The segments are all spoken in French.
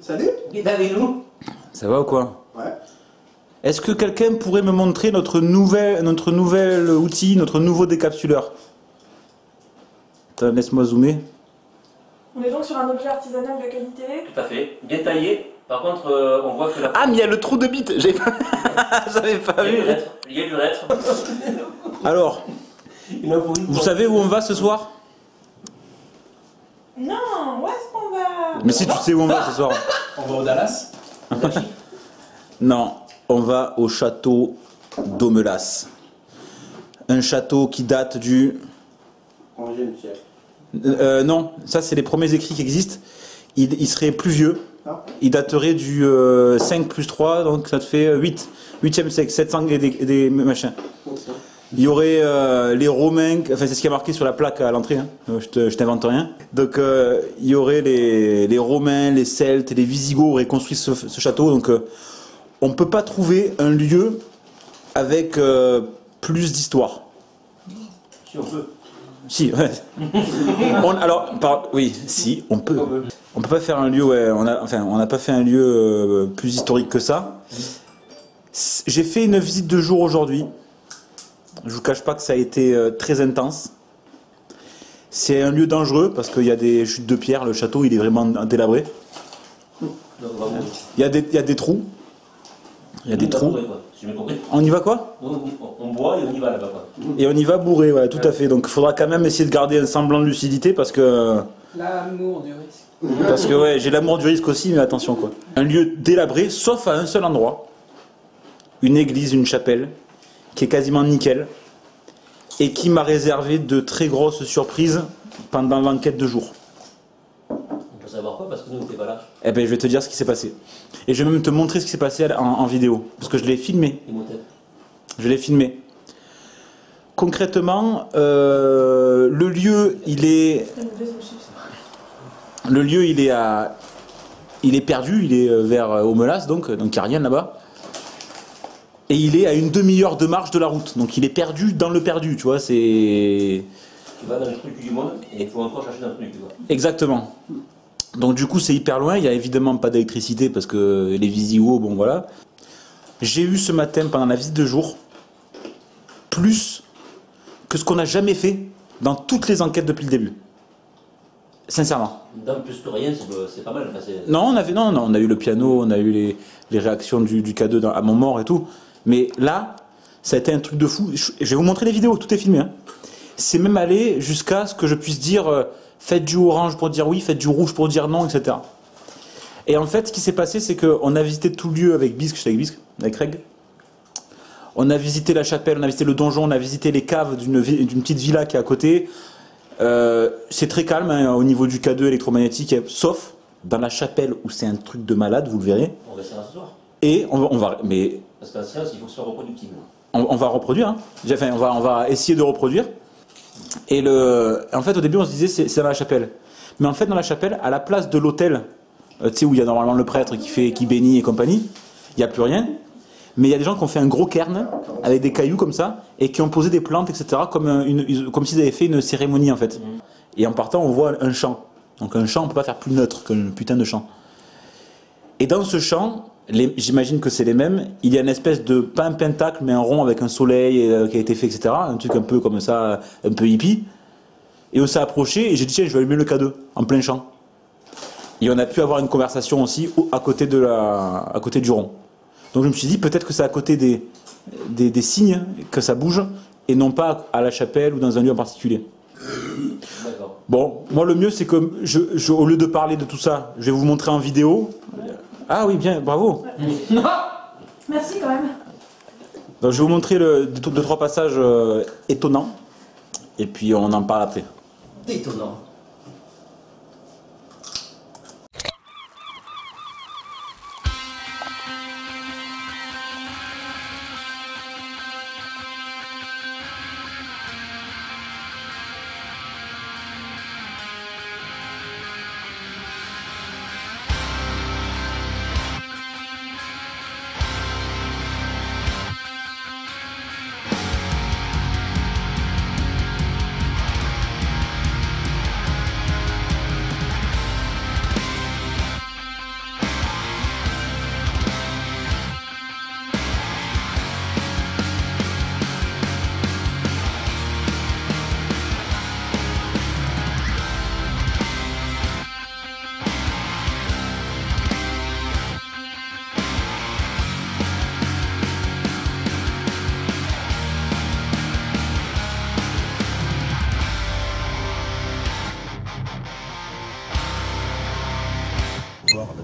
Salut. Qui est avec nous? Ça va ou quoi? Ouais. Est-ce que quelqu'un pourrait me montrer notre nouvel outil, notre nouveau décapsuleur? Attends, laisse-moi zoomer. On est donc sur un objet artisanal de qualité. Tout à fait. Bien taillé. Par contre, on voit que la... Ah, mais il y a le trou de bite. J'avais pas, j'avais pas vu. Il y a l'urètre. Alors, vous savez où on va ce soir? Non, où est-ce qu'on va? Mais si tu sais où on va ce soir. On va au Dallas. Non, on va au château d'Aumelas. Un château qui date du... 11e siècle. non, ça c'est les premiers écrits qui existent. Il serait plus vieux. Ah. Il daterait du 5 plus 3, donc ça te fait 8. 8e siècle, 700 et des machins. Il y aurait les Romains, enfin c'est ce qui a marqué sur la plaque à l'entrée, hein. Je t'invente rien. Donc il y aurait les Romains, les Celtes et les Visigoths auraient construit ce château. Donc on ne peut pas trouver un lieu avec plus d'histoire. Si on peut. Si, ouais. Oui, si, on peut. On peut pas faire un lieu, ouais, on n'a pas fait un lieu plus historique que ça. J'ai fait une visite de jour aujourd'hui. Je vous cache pas que ça a été très intense. C'est un lieu dangereux parce qu'il y a des chutes de pierre. Le château, il est vraiment délabré. Il y a des trous. Il y a des trous. On y va quoi? On boit et on y va là-bas quoi. Et on y va bourré, ouais, tout à fait. Donc il faudra quand même essayer de garder un semblant de lucidité parce que... L'amour du risque. Parce que ouais, j'ai l'amour du risque aussi, mais attention quoi. Un lieu délabré, sauf à un seul endroit. Une église, une chapelle, qui est quasiment nickel. Et qui m'a réservé de très grosses surprises pendant l'enquête de jour. On peut savoir quoi parce que nous on n'était pas là. Eh ben je vais te dire ce qui s'est passé. Et je vais même te montrer ce qui s'est passé en vidéo. Parce que je l'ai filmé. Je l'ai filmé. Concrètement, le lieu, il est... Le lieu, il est perdu, il est vers Aumelas, donc il n'y a rien là-bas. Et il est à une demi-heure de marche de la route. Donc il est perdu dans le perdu, tu vois, c'est... Tu vas dans le truc du monde et il faut encore chercher un truc, tu vois. Exactement. Donc du coup, c'est hyper loin, il n'y a évidemment pas d'électricité parce que les Visigoths, bon voilà. J'ai eu ce matin, pendant la visite de jour, plus que ce qu'on n'a jamais fait dans toutes les enquêtes depuis le début. Sincèrement. Dans plus que rien, c'est pas mal. Enfin, non, on a eu le piano, on a eu les réactions du K2 à mon mort et tout. Mais là, ça a été un truc de fou. Je vais vous montrer les vidéos, tout est filmé. Hein. C'est même allé jusqu'à ce que je puisse dire faites du orange pour dire oui, faites du rouge pour dire non, etc. Et en fait, ce qui s'est passé, c'est qu'on a visité tout le lieu avec Bisque, j'étais avec Bisque, avec Reg. On a visité la chapelle, on a visité le donjon, on a visité les caves d'une petite villa qui est à côté. C'est très calme hein, au niveau du K2 électromagnétique, sauf dans la chapelle où c'est un truc de malade, vous le verrez. On va essayer ce soir. Et on va, mais parce qu'en science, il faut que ce soit reproductible. On va reproduire, hein. Enfin, on va essayer de reproduire. Et en fait, au début, on se disait c'est dans la chapelle. Mais en fait, dans la chapelle, à la place de l'autel, tu sais où il y a normalement le prêtre qui bénit et compagnie, il n'y a plus rien. Mais il y a des gens qui ont fait un gros cairn avec des cailloux comme ça et qui ont posé des plantes, etc. Comme s'ils avaient fait une cérémonie en fait. Et en partant, on voit un champ. Donc un champ, on ne peut pas faire plus neutre qu'un putain de champ. Et dans ce champ, j'imagine que c'est les mêmes, il y a une espèce de, pas un pentacle, mais un rond avec un soleil qui a été fait, etc. Un truc un peu comme ça, un peu hippie. Et on s'est approché et j'ai dit tiens, je vais allumer le K2 en plein champ. Et on a pu avoir une conversation aussi à côté du rond. Donc je me suis dit peut-être que c'est à côté des signes que ça bouge et non pas à la chapelle ou dans un lieu en particulier. Bon, moi le mieux c'est que au lieu de parler de tout ça, je vais vous montrer en vidéo. Ah oui, bien, bravo. Merci quand même. Donc je vais vous montrer deux, trois passages étonnants et puis on en parle après. Étonnant.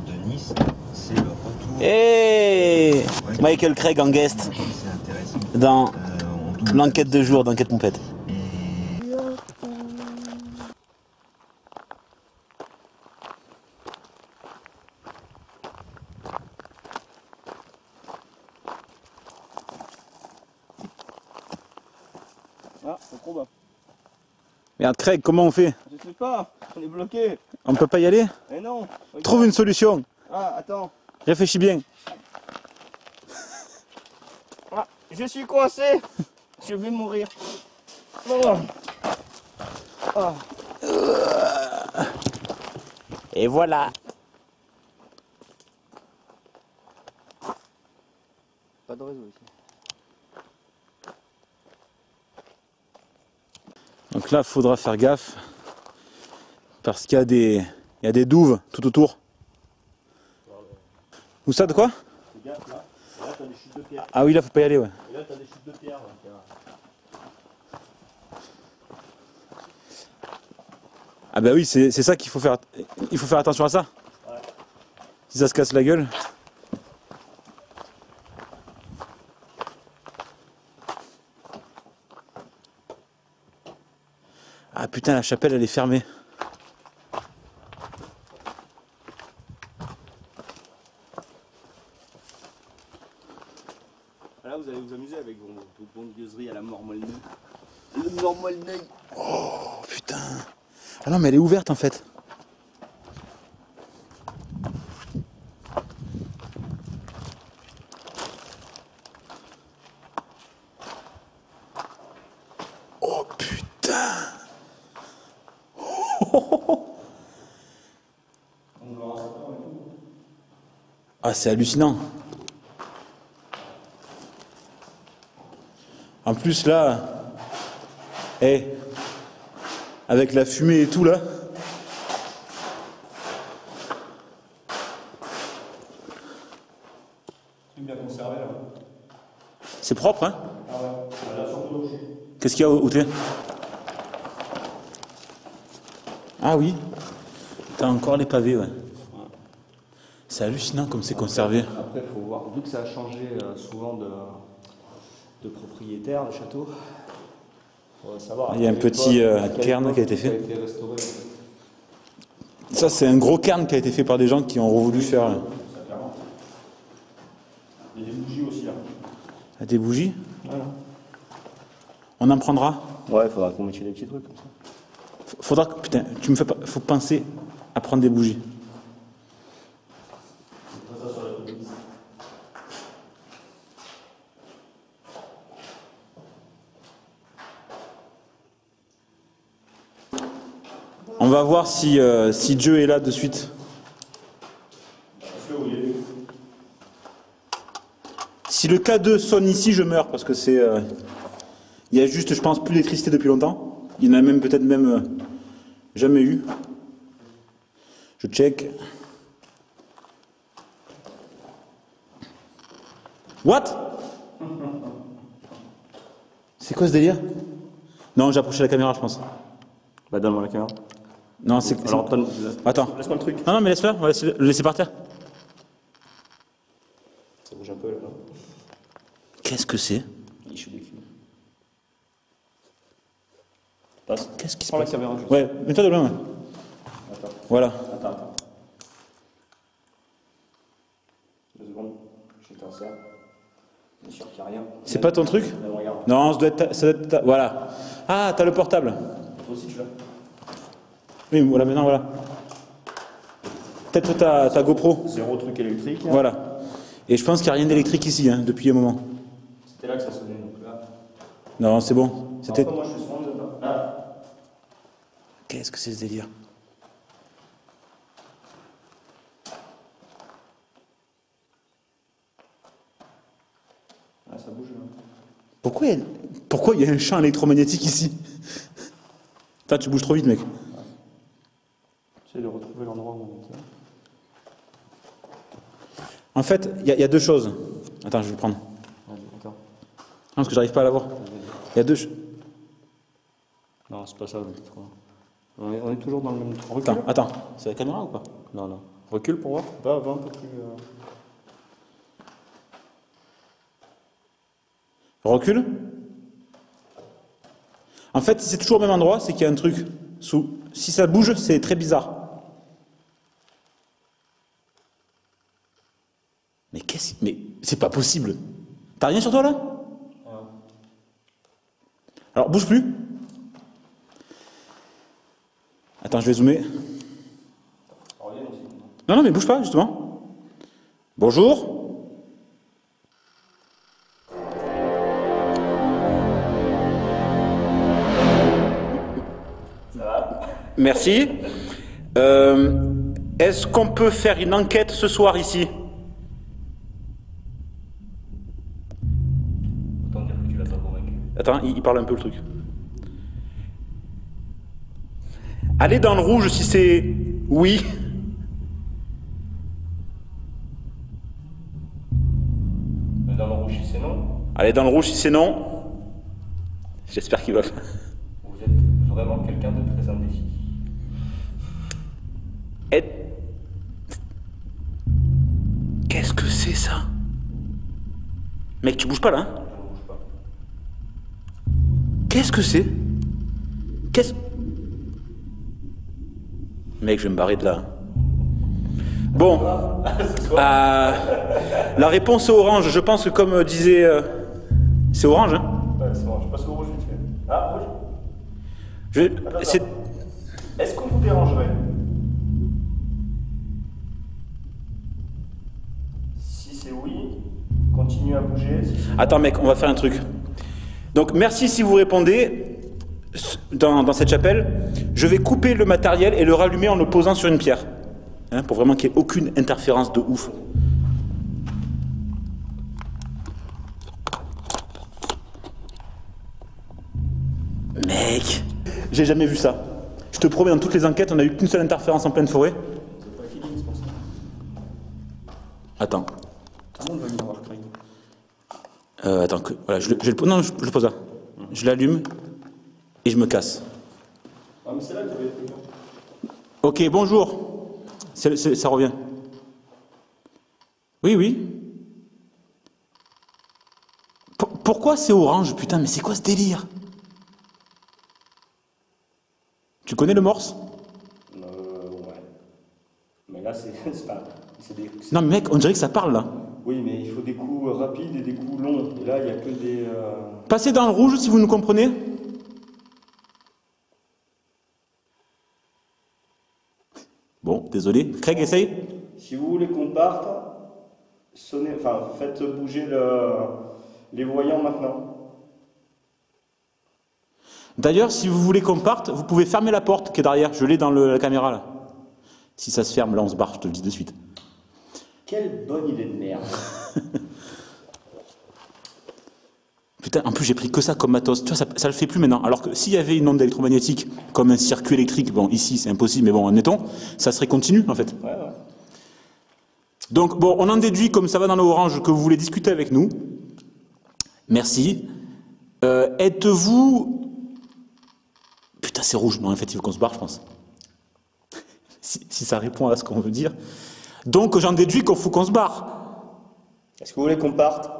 de Nice, c'est le retour. Et Michael Craig en guest C'est intéressant. dans On double l'enquête de jour d'Enquête Pompette. Ah, c'est trop bas. Merde, Craig, comment on fait? Je sais pas, on est bloqué. On peut pas y aller? Eh non. Regarde. Trouve une solution. Ah, attends. Réfléchis bien. Ah, je suis coincé. Je vais mourir. Oh. Ah. Et voilà. Pas de réseau ici. Donc là, il faudra faire gaffe. Parce qu'il y a des douves tout autour. Où ça, de quoi? Fais gaffe là. Et là, t'as des chutes de pierre. Ah oui, là, faut pas y aller, ouais. Et là, t'as des chutes de pierre. Donc, Ah bah oui, c'est ça qu'il faut faire. Il faut faire attention à ça. Ouais. Si ça se casse la gueule. Ah putain, la chapelle, elle est fermée. Là, vous allez vous amuser avec vos bonnes gueuseries à la mort Molneuil. Le mort Molneuil. Oh putain. Ah non, mais elle est ouverte en fait. Oh putain. Ah, c'est hallucinant. En plus là, avec la fumée et tout là. C'est bien conservé là. C'est propre, hein? Ah ouais. Là, surtout. Qu'est-ce qu'il y a où t'es? Ah oui. T'as encore les pavés, ouais. C'est hallucinant comme c'est conservé. Après, il faut voir, vu que ça a changé souvent de propriétaire, le château, faut savoir. Il y a un petit cairn qui a été fait. Restauré. Ça, c'est un gros cairn qui a été fait par des gens qui ont voulu faire Ça, clairement. Il y a des bougies aussi là. des bougies. Voilà. On en prendra. Ouais, il faudra qu'on mette des petits trucs comme ça. Faudra que, putain, tu me fais pas, faut penser à prendre des bougies. On va voir si Dieu est là de suite. Si le K2 sonne ici, je meurs parce que c'est. Il y a juste, je pense, plus d'électricité depuis longtemps. Il y en a même peut-être jamais eu. Je check. What? C'est quoi ce délire? Non, j'ai approché la caméra, je pense. Bah, donne-moi la caméra. Non, c'est. Alors, Attends. laisse-moi le truc. Non, non, mais laisse-le, on va le laisser par terre. Ça bouge un peu là, non? Qu'est-ce que c'est? Il chute des culs. Passe. Qu'est-ce qui se Prends la passe? caméra juste. Ouais, mets-toi de loin, ouais. Attends, Voilà. attends. 2 secondes. Je t'insère. Bien sûr qu'il n'y a rien. C'est pas ton truc? Là, regarde. Non, ça doit être voilà. Ah, t'as le portable. Toi aussi, tu l'as. Oui, voilà, maintenant, voilà. Peut-être ta GoPro. 0 truc électrique. Voilà. Et je pense qu'il n'y a rien d'électrique ici, hein, depuis un moment. C'était là que ça sonnait, donc là. Non, c'est bon. C'était. Après, moi, je suis souvent dedans. Là. Qu'est-ce que c'est ce délire? Ah, ça bouge là. Pourquoi il y a un champ électromagnétique ici? Putain, tu bouges trop vite, mec. J'essaie de retrouver l'endroit où on était. En fait, il y a deux choses. Attends, je vais le prendre. Non, Vas-y, attends. parce que j'arrive pas à l'avoir. Il y a deux. Non, c'est pas ça, je crois. On est toujours dans le même truc. Attends, c'est la caméra ou pas? Non, non. Recule pour voir. Va un peu plus. Recule. En fait, si c'est toujours au même endroit, c'est qu'il y a un truc sous. Si ça bouge, c'est très bizarre. Mais qu'est-ce... Mais c'est pas possible. T'as rien sur toi, là? Alors, bouge plus. Attends, je vais zoomer. Non, non, mais bouge pas, justement. Bonjour. Ça va? Merci. Est-ce qu'on peut faire une enquête ce soir ici? Autant dire que tu l'as pas convaincu. Attends, il parle un peu le truc. Allez dans le rouge si c'est oui. Dans le rouge, si c'est non. Allez dans le rouge si c'est non. J'espère qu'il va faire. Vous êtes vraiment quelqu'un de très indécis. Qu'est-ce que c'est ça? Mec, tu bouges pas là, hein? Je ne bouge pas. Qu'est-ce que c'est? Mec, je vais me barrer de là. Bon. La réponse est orange. Je pense que comme disait... c'est orange, hein? Ouais, c'est bon, je passe au rouge vite fait. Ah, rouge? C'est... Est-ce qu'on vous dérangerait si c'est oui, continuez à bouger. Si c'est... Attends mec, on va faire un truc. Donc merci si vous répondez dans cette chapelle. Je vais couper le matériel et le rallumer en le posant sur une pierre. Hein, pour vraiment qu'il n'y ait aucune interférence de ouf. Mec, j'ai jamais vu ça. Je te promets, dans toutes les enquêtes, on n'a eu qu'une seule interférence en pleine forêt. C'est pas fini, c'est pour ça. Attends. Tout le monde va venir voir Craig. Attends, voilà, je le pose là. Je l'allume et je me casse. Ah, mais c'est là que tu vas être. Ok, bonjour. Ça revient. Oui, oui. Pourquoi c'est orange? Putain, mais c'est quoi ce délire? Tu connais le morse? Ouais. Mais là, c'est pas. Non, mais mec, on dirait que ça parle là. Oui, mais il faut des coups rapides et des coups longs. Et là, il n'y a que des. Passez dans le rouge si vous nous comprenez. Bon, désolé. Craig, essaye. Si vous voulez qu'on parte, sonnez. Enfin, faites bouger les voyants maintenant. D'ailleurs, si vous voulez qu'on parte, vous pouvez fermer la porte qui est derrière. Je l'ai dans la caméra là. Si ça se ferme, là on se barre, je te le dis de suite. Quelle bonne idée de merde. Putain, en plus j'ai pris que ça comme matos. Tu vois, ça le fait plus maintenant. Alors que s'il y avait une onde électromagnétique, comme un circuit électrique, bon ici c'est impossible, mais bon admettons, ça serait continu en fait. Ouais. Donc bon, on en déduit, comme ça va dans le orange, que vous voulez discuter avec nous. Merci. Êtes-vous... Putain, c'est rouge. Non, en fait, il faut qu'on se barre, je pense. si ça répond à ce qu'on veut dire. Donc, j'en déduis qu'il faut qu'on se barre. Est-ce que vous voulez qu'on parte?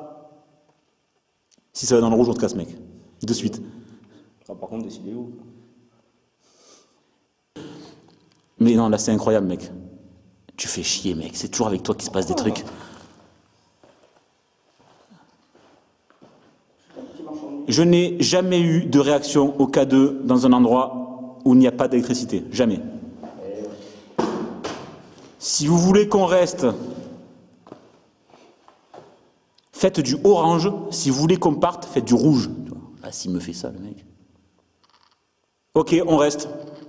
Si ça va dans le rouge, on te casse, mec. De suite. Par contre, décidez-vous. Mais non, là, c'est incroyable, mec. Tu fais chier, mec. C'est toujours avec toi qu'il se passe des trucs. Je n'ai jamais eu de réaction au K2 dans un endroit où il n'y a pas d'électricité. Jamais. Si vous voulez qu'on reste, faites du orange. Si vous voulez qu'on parte, faites du rouge. Ah, s'il me fait ça, le mec. Ok, on reste.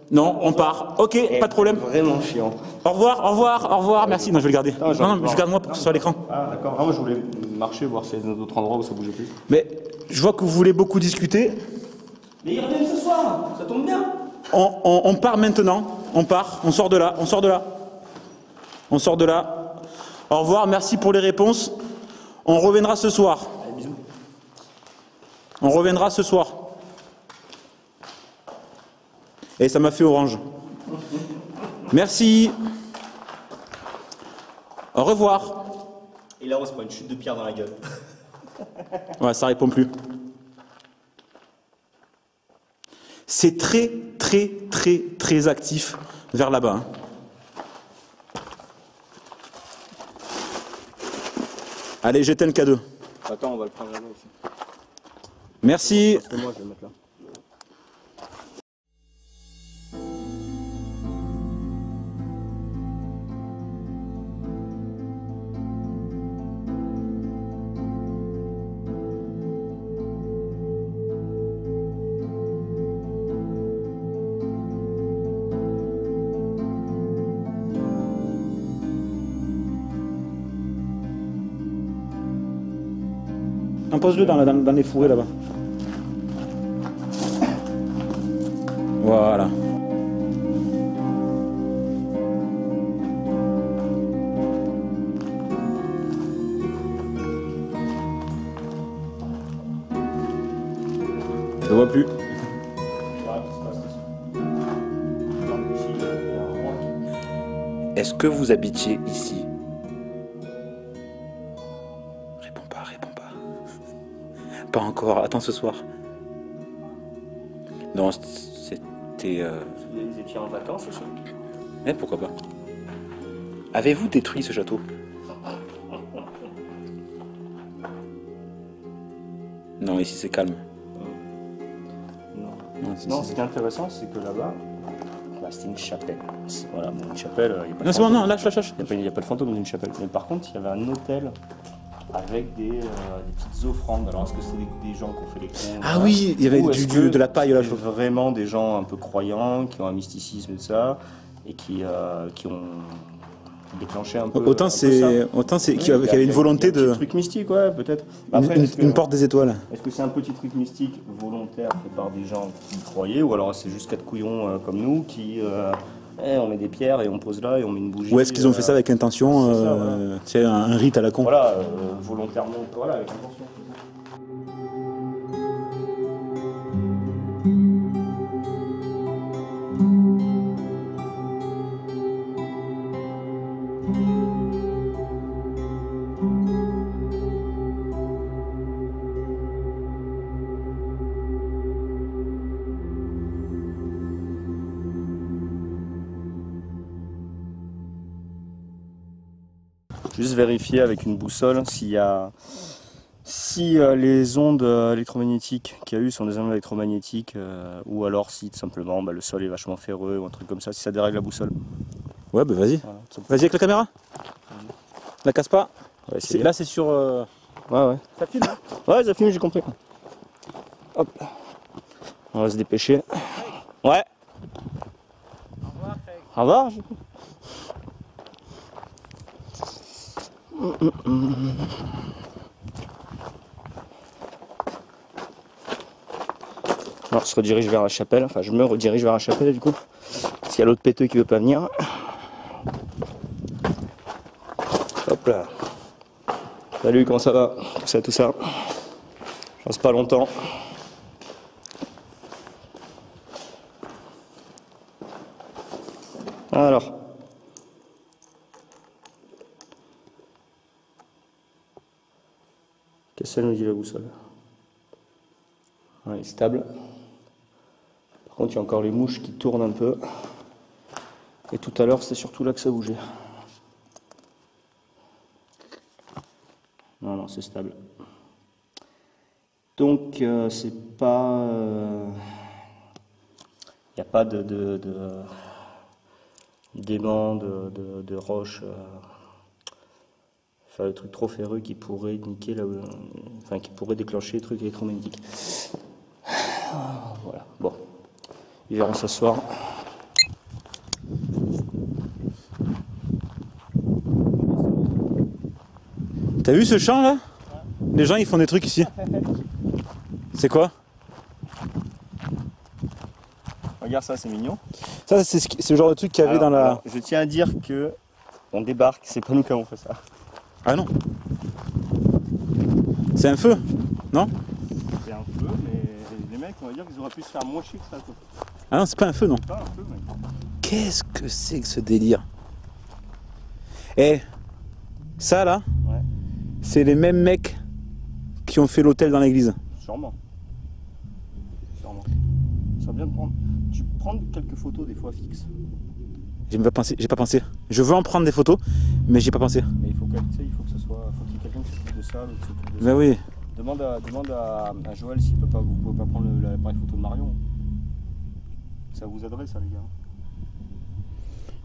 Non, on part. Ok, pas de problème. Vraiment chiant. Au revoir, au revoir, au revoir. Merci. Non, je vais le garder. Non, Non, je garde moi pour que ce soit à l'écran. Ah, d'accord. Ah, moi, je voulais marcher, voir s'il y a d'autres endroits où ça bougeait plus. Mais je vois que vous voulez beaucoup discuter. Mais ils reviennent ce soir, ça tombe bien. On part maintenant. On part. On sort de là. On sort de là. On sort de là. Au revoir. Merci pour les réponses. On reviendra ce soir. Allez, bisous. On reviendra ce soir. Et ça m'a fait orange. Merci. Au revoir. Et là, on se prend une chute de pierre dans la gueule. Ouais, ça répond plus. C'est très, très, très, très actif vers là-bas. Hein. Allez, j'éteins le K2. Attends, on va le prendre là-bas aussi. Merci. C'est moi, je vais le mettre là. Impose-le dans les fourrés là-bas. Voilà. Je le vois plus. Est-ce que vous habitiez ici? Réponds pas, réponds pas. Pas encore, attends ce soir. Non, c'était... Vous étiez en vacances aussi? Mais pourquoi pas? Avez-vous détruit ce château? Non, ici c'est calme. Non, ce qui est intéressant, c'est que là-bas, bah, c'était une chapelle. Voilà, bon, une chapelle, il n'y a pas de Non, c'est bon, fantôme. non, lâche. Il n'y a pas de fantôme dans une chapelle. Mais par contre, il y avait un hôtel avec des petites offrandes. Alors, est-ce que c'est des gens qui ont fait les cons? Ah oui, il y avait Ou est-ce que de la paille là. c'est vraiment des gens un peu croyants, qui ont un mysticisme et tout ça, et qui ont déclenché un peu. Autant c'est qu'il y avait une volonté de... Un truc mystique, ouais, peut-être. Une porte des étoiles. Est-ce que c'est un petit truc mystique volontaire fait par des gens qui y croyaient, ou alors c'est juste 4 couillons comme nous qui on met des pierres et on pose là et on met une bougie? Ou est-ce qu'ils ont fait ça avec intention, c'est ça, voilà. tu sais, un rite à la con? Voilà, volontairement, voilà, avec intention. Juste vérifier avec une boussole si les ondes électromagnétiques qu'il y a eu sont des ondes électromagnétiques ou alors si tout simplement le sol est vachement ferreux ou un truc comme ça, si ça dérègle la boussole. Ouais, bah vas-y. Voilà, Vas-y avec la caméra. La casse pas. on va essayer. Là c'est sur... Ouais. Ça filme, hein? Ouais, ça filme, j'ai compris. Hop. On va se dépêcher. Ouais. Au revoir. Alors, on se redirige vers la chapelle. Enfin, je me redirige vers la chapelle du coup. S'il y a l'autre péteux qui veut pas venir. Hop là. Salut, comment ça va? Tout ça. Je reste pas longtemps. Alors. Qu'est-ce qu'elle nous dit la boussole? Ouais, stable. Par contre, il y a encore les mouches qui tournent un peu. Et tout à l'heure, c'était surtout là que ça bougeait. Non, c'est stable. Donc, c'est pas... Il n'y a pas d'aimant, de roche... Faire des trucs trop ferreux qui pourraient niquer qui pourraient déclencher les trucs électromagnétiques. Voilà, bon. Ils verront ce soir. T'as vu ce champ là? Les gens ils font des trucs ici. C'est quoi? Regarde ça, c'est mignon. Ça c'est le genre de truc qu'il y avait dans la... Alors, je tiens à dire que on débarque, c'est pas nous qui avons fait ça. Ah non. C'est un feu, non? C'est un feu, mais les mecs, on va dire qu'ils auraient pu se faire moins chier que ça. Quoi. Ah non, c'est pas un feu, non. C'est pas un feu, mec. Qu'est-ce que c'est que ce délire? Eh, Ça là, Ouais. c'est les mêmes mecs qui ont fait l'hôtel dans l'église. Sûrement. Sûrement. Ça serait bien de prendre. Tu prends quelques photos des fois fixes. J'ai pas pensé, j'ai pas pensé. Je veux en prendre des photos, mais j'y ai pas pensé. Mais il faut que, tu sais, il faut que ce soit. Faut qu'il y ait quelqu'un qui s'occupe de ça, l'autre qui s'occupe de ça. Mais oui. Demande à Joël s'il peut pas, vous pouvez pas prendre l'appareil photo de Marion. Ça vous aiderait ça les gars.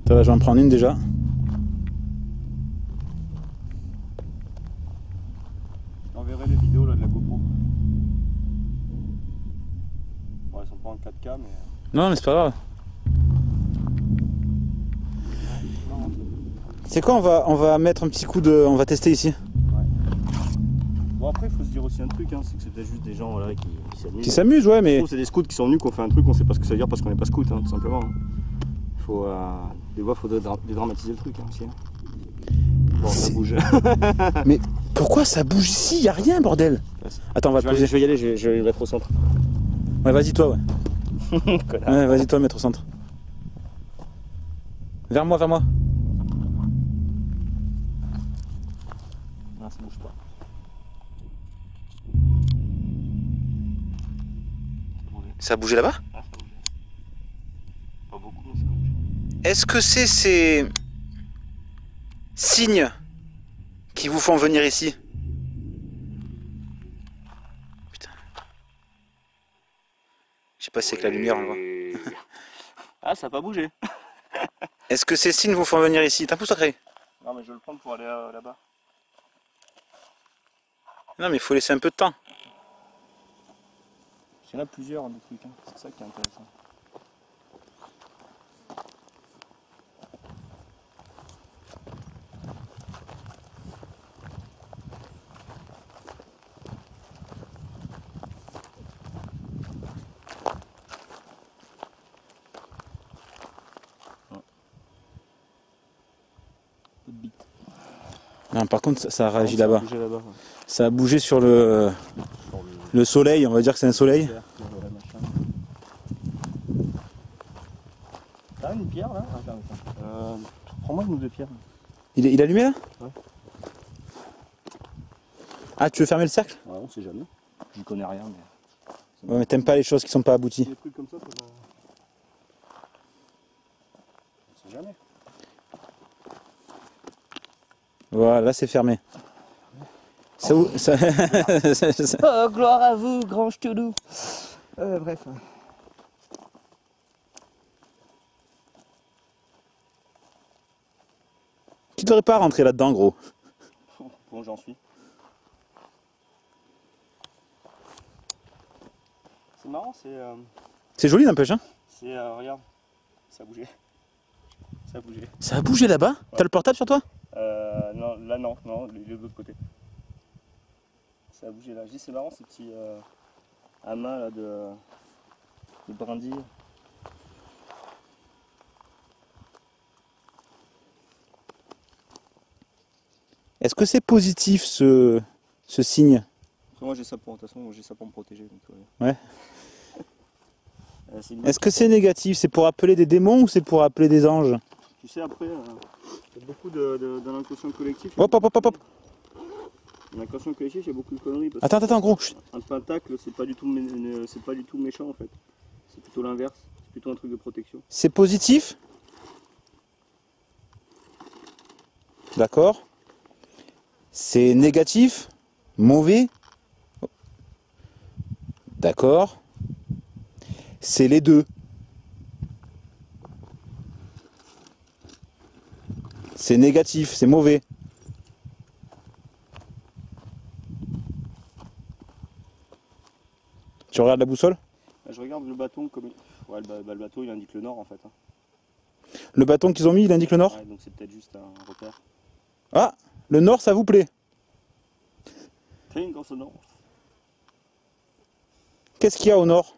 Attends, je vais en prendre une déjà. J'enverrai les vidéos là, de la GoPro. Bon, elles sont pas en 4K mais. Non, mais c'est pas grave. Non, C'est quoi, on va mettre un petit coup de... On va tester ici. bon après il faut se dire aussi un truc, hein, c'est que c'est peut-être juste des gens voilà, qui s'amusent. Qui s'amusent, ouais, mais... C'est des scouts qui sont venus, qui ont fait un truc, on sait pas ce que ça veut dire parce qu'on n'est pas scout, hein, tout simplement. Hein. Faut, des fois, il faut dédramatiser le truc hein, aussi. Hein. Bon, ça bouge. Mais pourquoi ça bouge ici? Y a rien, bordel. Attends, on va te poser. Je vais y aller, je vais mettre au centre. Ouais, vas-y toi, ouais. Connard. Ouais, vas-y toi, mettre au centre. Vers moi, vers moi. Non, ça bouge pas. Ça a bougé là-bas? Ah, ça bouge. Pas beaucoup, mais ça bouge. Est-ce que c'est ces signes qui vous font venir ici? Putain. Je sais pas si c'est avec la lumière on le voit. Ah, ça a pas bougé. Est-ce que ces signes vous font venir ici? T'as un pouce sacré? Non, mais je vais le prendre pour aller là-bas. Non mais il faut laisser un peu de temps. Il y en a plusieurs des trucs, hein. C'est ça qui est intéressant. Non, par contre ça a réagi Ça a là-bas. bougé là-bas. Ouais. Ça a bougé sur le soleil, on va dire que c'est un soleil. T'as une pierre là? Attends. Prends-moi une ou deux pierres. Il est allumé là? Ouais. Ah, tu veux fermer le cercle? Ouais, on sait jamais. J'y connais rien, mais. Ouais, mais t'aimes pas les choses qui sont pas abouties. Des trucs comme ça, ça va. On sait jamais. Voilà, là c'est fermé. Ça où ça... Oh, gloire à vous, grand ch'teloup. Bref. Tu devrais pas rentrer là-dedans, gros. Bon, j'en suis. C'est marrant, C'est joli n'empêche, hein? regarde, ça a bougé. Ça a bougé. Ça a bougé là-bas? Ouais. T'as le portable sur toi? Non, là non, il est de l'autre côté. Ça a bougé là. Je dis c'est marrant ces petits amas là de brindilles. Est-ce que c'est positif ce signe? Après, moi j'ai ça pour, de toute façon, j'ai ça pour me protéger. Donc, Ouais. c'est une Est-ce que c'est négatif? C'est pour appeler des démons ou c'est pour appeler des anges? Tu sais après, il y a beaucoup de l'inconscient collectif. Hop, hop, hop, hop. Dans l'inconscient collectif, il y a beaucoup de conneries. Parce Attends, gros. Chut. Un pentacle, c'est pas du tout méchant en fait. C'est plutôt l'inverse. C'est plutôt un truc de protection. C'est positif? D'accord. C'est négatif? Mauvais? D'accord. C'est les deux. C'est négatif, c'est mauvais. Tu regardes la boussole? Là, je regarde le bâton comme. Ouais, le bateau il indique le nord en fait. Hein. Le bâton qu'ils ont mis, il indique le nord? Ouais, donc c'est peut-être juste un repère. Ah, le nord, ça vous plaît? T'as quand c'est nord? Qu'est-ce qu'il y a au nord?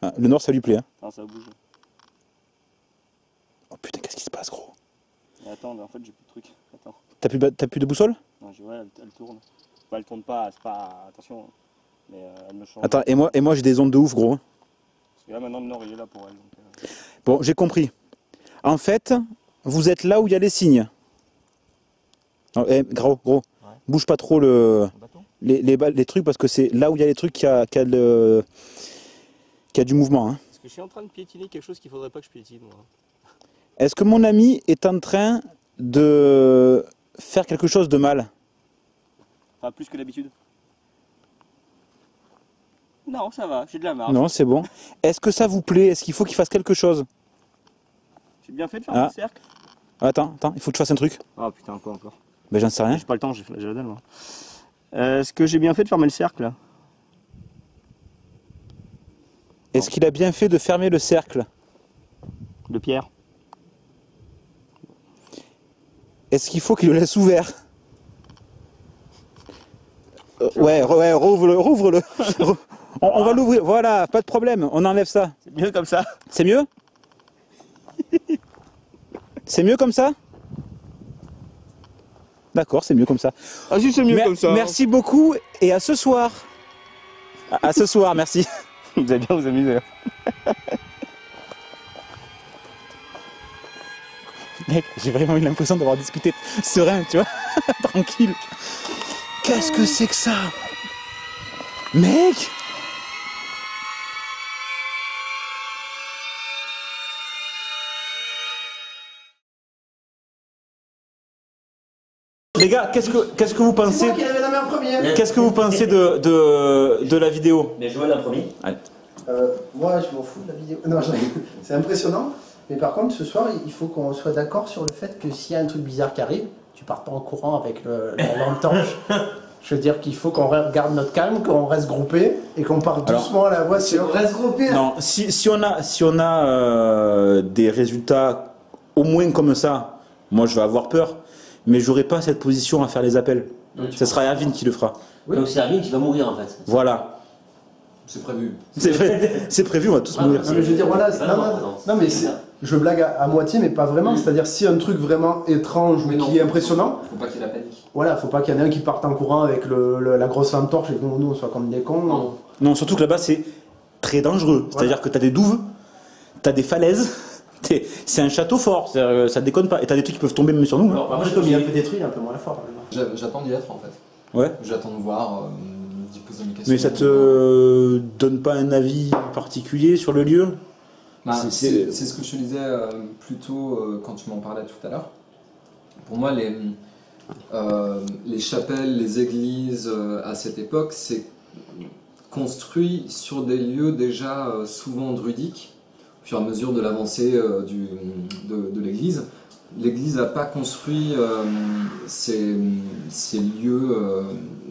Ah, le nord, ça lui plaît. Hein. Non, ça bouge. Oh putain, qu'est-ce qui se passe, gros? Mais attends, en fait j'ai plus de trucs. Attends. T'as plus de boussole? Non, ouais, elle tourne. Bah, elle tourne pas, c'est pas. Attention. Mais elle me change. Attends, et moi j'ai des ondes de ouf, gros. Parce que là maintenant le nord il est là pour elle. Donc, Bon, j'ai compris. En fait, vous êtes là où il y a les signes. Non, gros, bouge pas trop les trucs parce que c'est là où il y a les trucs qui a du mouvement. Hein. Parce que je suis en train de piétiner quelque chose qu'il faudrait pas que je piétine. Moi. Est-ce que mon ami est en train de faire quelque chose de mal? Enfin, plus que d'habitude. Non, ça va, j'ai de la marge. Non, c'est bon. Est-ce que ça vous plaît? Est-ce qu'il faut qu'il fasse quelque chose? J'ai bien fait de faire un cercle. Attends, il faut que je fasse un truc. Ah putain, quoi encore? Ben j'en sais rien. J'ai pas le temps, j'ai la dalle moi. Est-ce que j'ai bien fait de fermer le cercle là? Est-ce qu'il a bien fait de fermer le cercle? De pierre. Est-ce qu'il faut qu'il le laisse ouvert? Ouais, rouvre-le. On va l'ouvrir, voilà, pas de problème, on enlève ça. C'est mieux comme ça. C'est mieux? C'est mieux comme ça? D'accord, c'est mieux comme ça. Ah si, c'est mieux comme ça. Merci beaucoup et à ce soir. À ce soir, merci. Vous allez bien vous amuser. Mec, j'ai vraiment eu l'impression d'avoir discuté serein, tu vois, tranquille. Qu'est-ce que c'est que ça? Mec! Les gars, qu'est-ce que vous pensez? C'est moi qui l'avais nommé en premier. Qu'est-ce que vous pensez de la vidéo? Mais Joël en premier. Allez. Moi, je m'en fous de la vidéo. Non, c'est impressionnant. Mais par contre, ce soir, il faut qu'on soit d'accord sur le fait que s'il y a un truc bizarre qui arrive, tu pars pas en courant avec la lampe torche. Je veux dire qu'il faut qu'on garde notre calme, qu'on reste groupé et qu'on parte doucement à la voiture. Reste groupé. Non, si on a des résultats au moins comme ça, moi je vais avoir peur, mais j'aurai pas cette position à faire les appels. Ce sera Erwin qui le fera. Oui. Donc c'est Erwin qui va mourir en fait. Voilà. C'est prévu. C'est prévu, on va tous mourir. Non, mais je veux dire, voilà, non, mais je blague à moitié, mais pas vraiment. C'est-à-dire, si un truc vraiment étrange ou qui est impressionnant, Faut pas qu'il y ait la panique. voilà, faut pas qu'il y en ait un qui parte en courant avec la grosse lampe torche et que nous on soit comme des cons. Non, surtout que là-bas c'est très dangereux. C'est-à-dire que t'as des douves, t'as des falaises, c'est un château fort, ça déconne pas. Et t'as des trucs qui peuvent tomber même sur nous. Hein. Moi, comme il est un peu détruit, il est un peu moins fort. J'attends d'y être en fait. Ouais. J'attends de voir, d'y poser mes questions. Mais ça te donne pas un avis particulier sur le lieu? Bah, c'est ce que je te disais plus tôt quand tu m'en parlais tout à l'heure. Pour moi, les chapelles, les églises à cette époque, c'est construit sur des lieux déjà souvent druidiques, au fur et à mesure de l'avancée de l'église. L'Église n'a pas construit ces lieux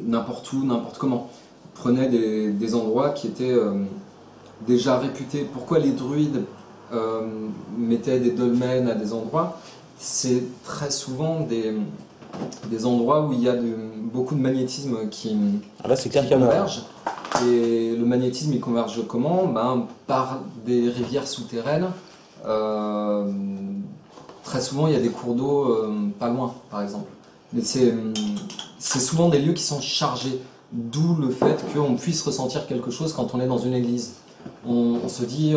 n'importe où, n'importe comment. Prenait des endroits qui étaient déjà réputés. Pourquoi les druides mettaient des dolmens à des endroits? C'est très souvent des endroits où il y a beaucoup de magnétisme qui converge. Et le magnétisme, il converge comment? Par des rivières souterraines. Très souvent, il y a des cours d'eau pas loin, par exemple. Mais c'est souvent des lieux qui sont chargés, d'où le fait qu'on puisse ressentir quelque chose quand on est dans une église. On se dit,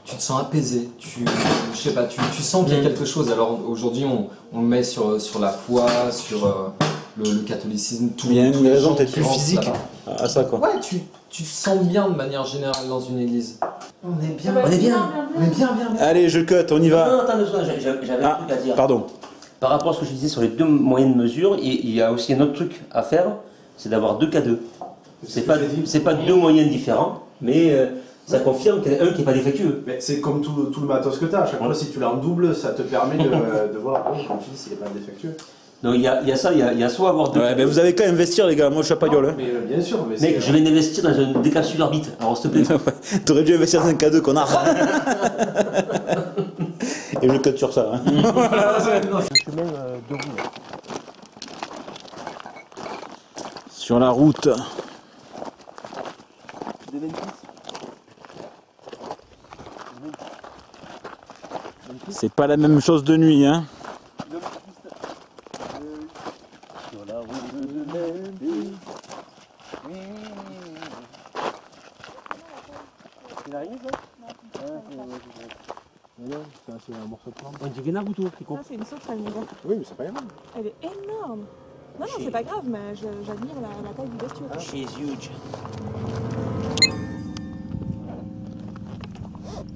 tu te sens apaisé, je sais pas, tu sens qu'il y a quelque chose. Alors aujourd'hui, on le met sur la foi, sur le catholicisme. Il y a une raison peut-être plus physique à ça, quoi. Ouais, tu te sens bien de manière générale dans une église. On est bien, On est bien. on est bien. Allez, je cut, on y va. Non, attends, j'avais un truc à dire. Pardon. Par rapport à ce que je disais sur les deux moyens de mesure, il y a aussi un autre truc à faire, c'est d'avoir 2 K2. C'est pas deux moyens différents, mais ça confirme qu'il y en a un qui n'est pas défectueux. Mais c'est comme tout le matos que tu as. À chaque fois, si tu l'as en double, ça te permet de voir, comme tu dis, s'il n'est pas défectueux. Donc il y a ça, il y a soit avoir 2 Ouais, mais vous avez qu'à investir, les gars. Moi, je suis pas gueule. Hein. Mais bien sûr, mais Mec, je viens d'investir dans un décapsuleur bite, alors s'il te plaît. T'aurais dû investir dans un K2, connard. Et je cut sur ça. Hein. Sur la route. C'est pas la même chose de nuit, hein. Sur la route de Memphis. Il arrive là? C'est un morceau de plante. On dit Guénard ou tout, Pico. Ça, c'est une sauterelle, mon gars. Oui, mais c'est pas grave. Elle est énorme. Non, non, c'est pas grave, mais j'admire la taille du bestiau. quoi. She's huge.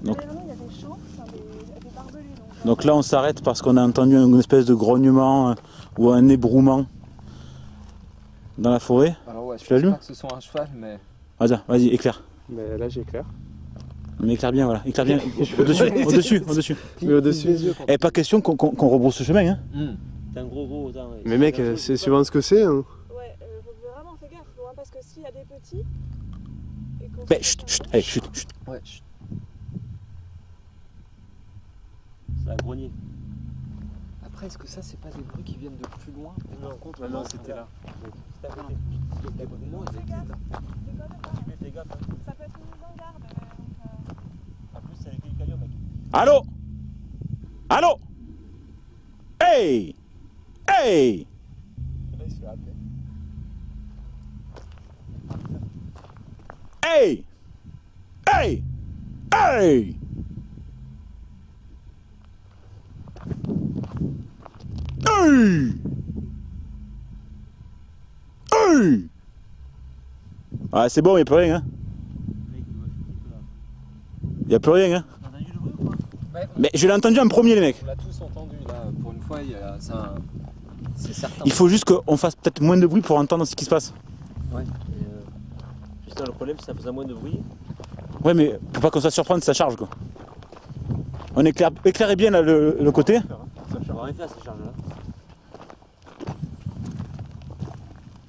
Donc- Mais vraiment, il y a des champs, enfin, des barbelés. Donc là on s'arrête parce qu'on a entendu une espèce de grognement ou un ébrouement dans la forêt. Alors ouais, Tu l'allumes pas que ce soit un cheval, mais... Vas-y, éclaire. Mais là j'éclaire. Mais éclaire bien, voilà. Éclaire bien. Au-dessus. Mais au-dessus. Et pas question qu'on rebrousse le chemin, hein. C'est un gros. Attends, Mais mec, c'est suivant ce que c'est. Hein. Ouais, faut vraiment faire gaffe, hein, parce que s'il y a des petits. et qu'on Mais se chut, fait allez, chut. Ouais, C'est un grenier. Après, est-ce que ça, c'est pas des bruits qui viennent de plus loin? Non, c'était là. C'est à côté. Fais gaffe, déconne pas. Fais gaffe. Hein. Ça peut être une mise en garde. En plus, c'est avec les camions, mec. Allô? Hey! Hey! Là, il se fait appeler. Hey! Hey! Hey! Hey! Hey! Ah, c'est bon, il n'y a plus rien, hein. Il n'y a plus rien, hein. T'as entendu le bruit ou pas? Mais je l'ai entendu en premier, les mecs. On l'a tous entendu, là. Pour une fois, c'est certain. Il faut juste qu'on fasse peut-être moins de bruit pour entendre ce qui se passe. Ouais. Juste le problème, c'est que ça faisait moins de bruit. Ouais, mais pour pas qu'on soit surprendre si ça charge, quoi. On éclairez bien là, le côté. On va rien faire, ça charge là.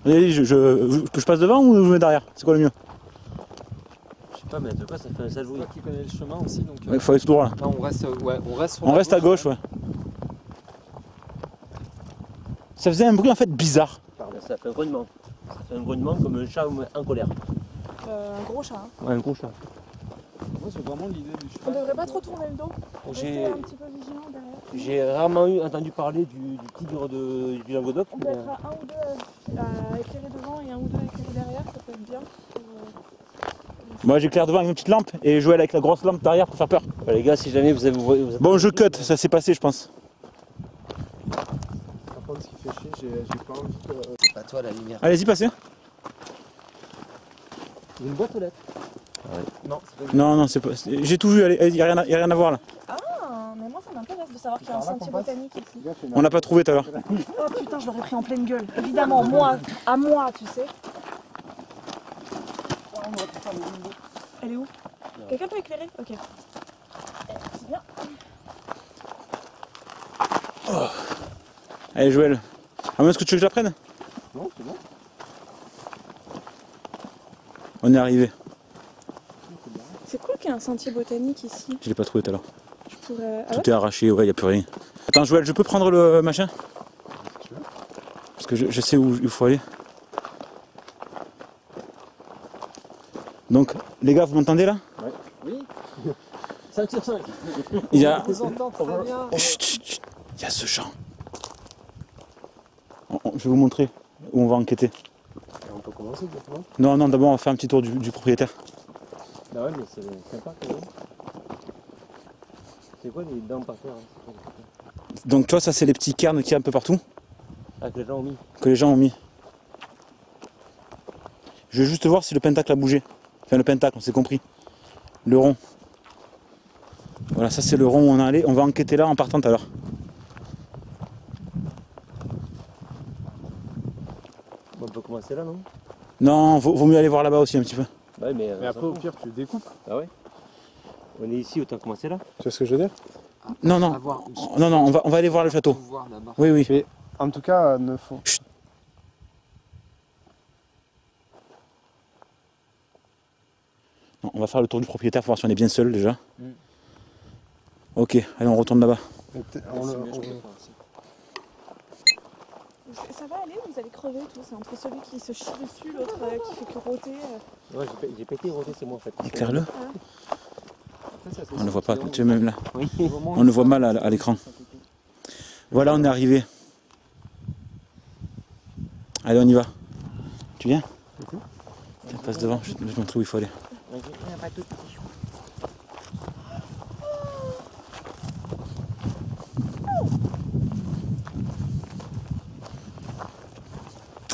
Allez, je passe devant ou je me mets derrière? C'est quoi le mieux? Je sais pas, mais en tout cas, ça fait un sale C'est bruit. toi qui connais le chemin aussi, donc... Il faut aller tout droit là. Là, on reste sur On la reste à gauche, ouais. Ça faisait un bruit en fait bizarre. Ça fait un grognement. Ça fait un grognement comme un chat en colère. Un gros chat. Hein. Ouais, un gros chat. Moi, c'est vraiment l'idée du On cheval. devrait pas trop tourner le dos. Rester J'ai- un petit peu vigilant derrière. J'ai rarement entendu parler du tigre du Languedoc. On peut être à un ou deux à éclairer devant et un ou deux à éclairer derrière, ça peut être bien. Moi j'éclaire devant avec une petite lampe et Joël avec la grosse lampe derrière pour faire peur. Les gars, si jamais vous êtes... Bon, je cut, ça s'est passé, je pense. Par contre, ce qui fait chier, j'ai pas envie que. C'est pas toi, la lumière. Allez-y, passez. Une boîte aux lettres. Non, c'est pas Non, c'est pas. J'ai tout vu, allez, il n'y a rien à voir là. Ah, mais moi ça m'intéresse de savoir qu'il y a un sentier botanique ici. On l'a pas trouvé tout à l'heure. Oh putain, je l'aurais pris en pleine gueule. Évidemment, moi, à moi, tu sais. Elle est où? Quelqu'un peut éclairer? Ok. C'est bien. Allez, Joël. Ah, mais est-ce que tu veux que je la prenne? Non, c'est bon. On est arrivé. C'est cool qu'il y ait un sentier botanique ici. Je l'ai pas trouvé tout à l'heure. Je pourrais. Ah ouais? Tout est arraché, ouais, il n'y a plus rien. Attends, Joël, je peux prendre le machin? Parce que je sais où il faut aller. Donc, les gars, vous m'entendez là? Oui, 5 sur 5. Il y a. on vous entend très bien. Chut, chut, chut. Il y a ce champ. Je vais vous montrer où on va enquêter. On peut commencer exactement. Non, d'abord on va faire un petit tour du propriétaire. Bah ouais, mais c'est sympa quand même. C'est quoi les dents par terre hein? Donc toi, ça c'est les petits cairns qu'il y a un peu partout, Ah, que les gens ont mis. que les gens ont mis. Je veux juste voir si le pentacle a bougé. Enfin le pentacle, on s'est compris. Le rond. Voilà, ça c'est le rond où on est allé. On va enquêter là en partant tout à l'heure. Bon, on peut commencer là, non? Non, vaut mieux aller voir là-bas aussi un petit peu. Ouais, mais. Mais après, au pire, tu découpes. Ah ouais? On est ici, autant commencer là? Tu vois ce que je veux dire? Non, À voir. on va aller voir le château. Faut voir d'abord. Oui. Mais en tout cas, ne faut. Non, on va faire le tour du propriétaire pour voir si on est bien seul déjà. Ok, allez, on retourne là-bas. Ça va aller ou vous allez crever tout? C'est entre celui qui se chie dessus, l'autre qui fait que rôter. Ouais, j'ai pété roté, c'est moi en fait. Éclaire-le. Après, ça, c'est On ne le voit pas, sûr. tu es même là. Oui. On le voit mal à l'écran. Voilà, on est arrivé. Allez, on y va. Tu viens? Tiens, passe devant, je te montre où il faut aller.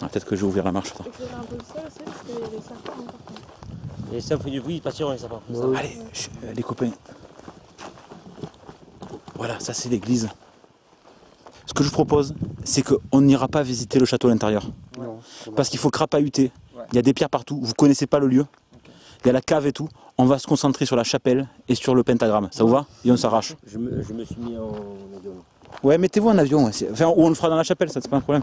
Ah, peut-être que je vais ouvrir la marche. Attends. Éclairer un peu le ciel aussi, parce qu'il y a des serpents hein, par contre. Et ça fait du bruit, pas sûr, ça part. Allez, les copains. Voilà, ça c'est l'église. Ce que je vous propose, c'est qu'on n'ira pas visiter le château à l'intérieur. Non. Parce qu'il faut crapahuter. Il y a des pierres partout. Vous connaissez pas le lieu. Il y a la cave et tout. On va se concentrer sur la chapelle et sur le pentagramme. Ça vous va? Et on s'arrache. Je me suis mis en avion. Ouais, mettez-vous en avion. Ouais. Enfin, ou on le fera dans la chapelle, ça c'est pas un problème.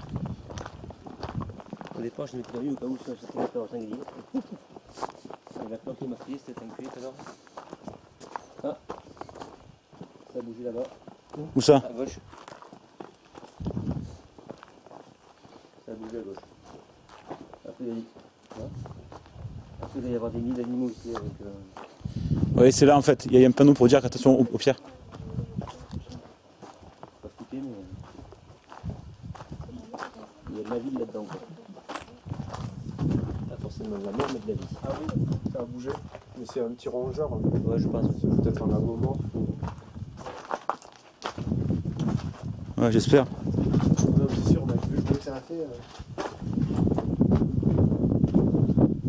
Au départ, je m'étais prévu au cas où ça c'était un sanglier. Il a planté ma fille, c'était un cuit tout à l'heure. Ah, ça a bougé là-bas, Où ça? à gauche. Ça a bougé à gauche. Après, il y a dit. Après, il va y avoir des nids d'animaux ici avec. Oui, c'est là en fait. Il y a un panneau pour dire attention aux pierres. Pas fouté, mais. Il y a de la vie là-dedans. Quoi. Pas forcément de la mort, mais de la vie. Ah oui, ça a bougé. Mais c'est un petit rongeur. Ouais, je pense. C'est peut-être un agomorphe. Ouais, j'espère. Non, c'est sûr, on a vu le bruit que ça a fait.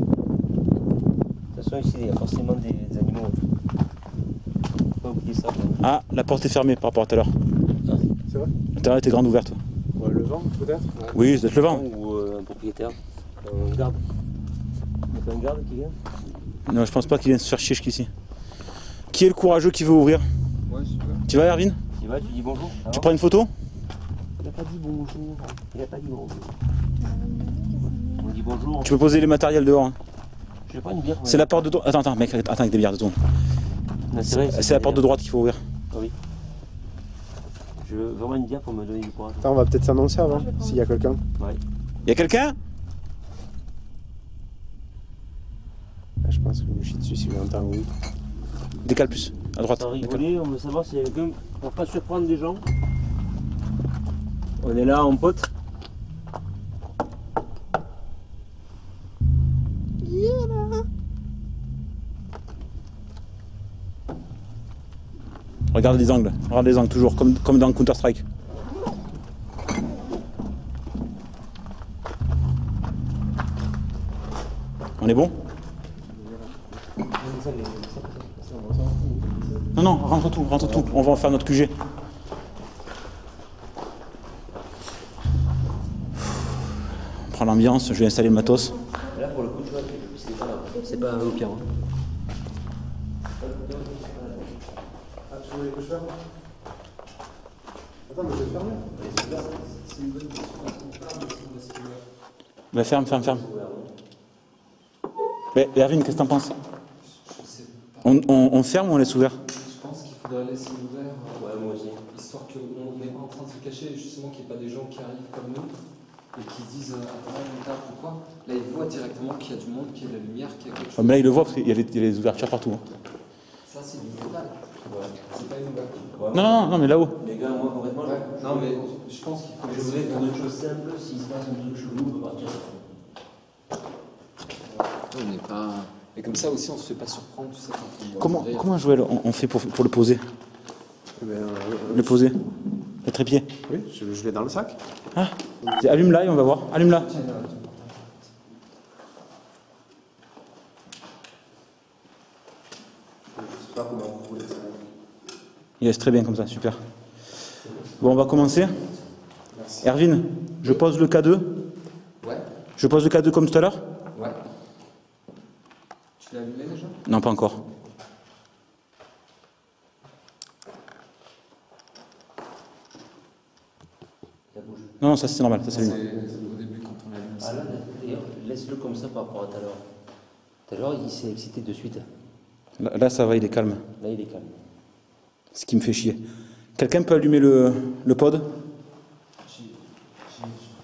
De toute façon, ici, il y a forcément des animaux. Faut pas oublier ça. Quoi. Ah, la porte est fermée par rapport à tout à l'heure. C'est vrai? L'intérieur était grande ouverte. Ouais, le vent, peut-être? Oui, c'est le vent. Ou un propriétaire. Un garde. Il n'y a pas un garde qui vient? Non, je pense pas qu'il vienne se faire chier jusqu'ici. Qui est le courageux qui veut ouvrir? Ouais, super. Tu vas, Erwin? Tu vas, tu dis bonjour. Tu prends une photo? Il n'a pas dit bonjour. Il n'a pas dit bonjour. On dit bonjour. Tu peux poser les matériels dehors. Hein. Je vais prendre une bière. C'est la porte de droite. Attends, mec, attends avec des bières de ton. Non, c'est vrai, C'est la porte de droite qu'il faut ouvrir. Ah oui. Je veux vraiment une bière pour me donner du courage. Attends, on va peut-être s'annoncer avant, s'il y a quelqu'un. Ouais. Y'a quelqu'un? Je pense que je me chie dessus si je l'entends, oui. Décale plus, à droite. Sans Décale. rigoler, on veut savoir s'il y a quelqu'un pour pas surprendre les gens. On est là en pote. Regarde les angles toujours, comme dans Counter-Strike. On est bon? Non, rentre tout, on va en faire notre QG. On prend l'ambiance, je vais installer le matos. Là pour le coup, tu vois, c'est pas au pire. Ah, tu voulais que je ferme? Attends, mais je vais fermer. Bah, ferme. Mais Erwin, qu'est-ce que t'en penses? On ferme ou on laisse ouvert? Je pense qu'il faudrait laisser ouvert, Ouais, moi aussi. histoire qu'on n'est pas en train de se cacher, justement qu'il n'y ait pas des gens qui arrivent comme nous et qui se disent attends, on tape ou quoi. Là, ils voient directement qu'il y a du monde, qu'il y a de la lumière, qu'il y a quelque Ah, chose. mais là, il le voit parce qu'il y a les ouvertures partout. Hein. Ça, c'est du métal. C'est pas une ouverture. Non, mais là-haut. Les gars, moi complètement. Ouais. Non, mais je pense qu'il faut Je laisser voudrais ouvert. pour une chose simple, s'il se passe un truc chelou, on peut partir. On n'est pas. Et comme ça aussi, on se fait pas surprendre, tout ça. Comment Joël, on fait pour le poser? Le poser? Le trépied? Oui, je l'ai dans le sac. Ah, allume là et on va voir. Allume là. Il laisse très bien comme ça, super. Bon, on va commencer. Erwin, je pose le K2. Ouais, Je pose le K2 comme tout à l'heure? ouais. Tu l'as allumé déjà? Non, pas encore. Non, ça c'est normal, ça C'est s'allume. au début quand on l'allume. Ah là, d'ailleurs, laisse-le comme ça par rapport à tout à l'heure. Tout à l'heure, il s'est excité de suite. Là, ça va, il est calme. Là, il est calme. Ce qui me fait chier. Quelqu'un peut allumer le pod?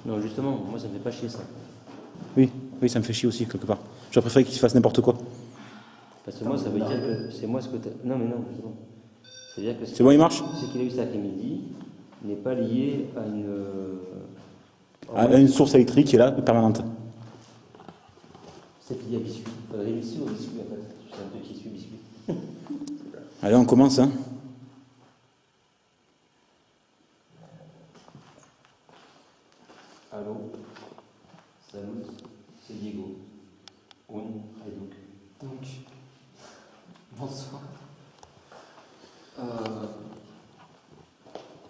Non, justement, moi, ça me fait pas chier ça. Oui, ça me fait chier aussi, quelque part. J'aurais préféré qu'il fasse n'importe quoi. Parce que moi, ça veut dire que c'est moi ce que t'as. Non, mais non, justement. C'est-à-dire que C'est bon, il marche? ce qu'il a eu cet après-midi n'est pas lié à une. À une source électrique qui est là, permanente. C'est qu'il y a biscuit. Faudrait ici au biscuit, en fait. C'est un petit tissu biscuit. Allez, on commence. Hein. Allô? Salut, c'est Diego. Oui, Donc, bonsoir.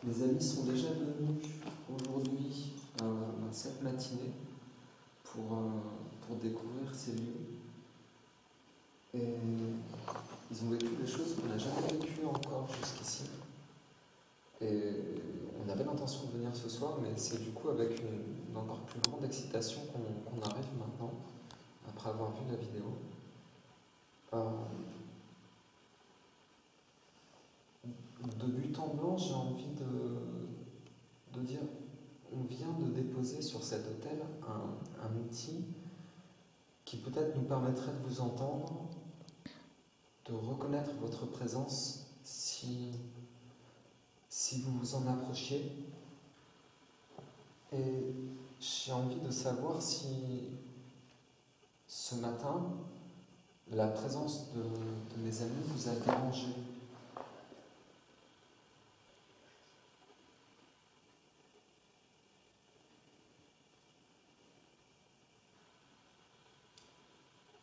Les amis sont déjà venus aujourd'hui cette matinée pour découvrir ces lieux. Et ils ont vécu des choses qu'on n'a jamais vécues encore jusqu'ici. Et on avait l'intention de venir ce soir, mais c'est du coup avec une encore plus grande excitation qu'on arrive maintenant, après avoir vu la vidéo. De but en blanc, j'ai envie de dire, on vient de déposer sur cet autel un outil qui peut-être nous permettrait de vous entendre, de reconnaître votre présence si vous vous en approchiez. Et j'ai envie de savoir si ce matin, la présence de mes amis vous a dérangé.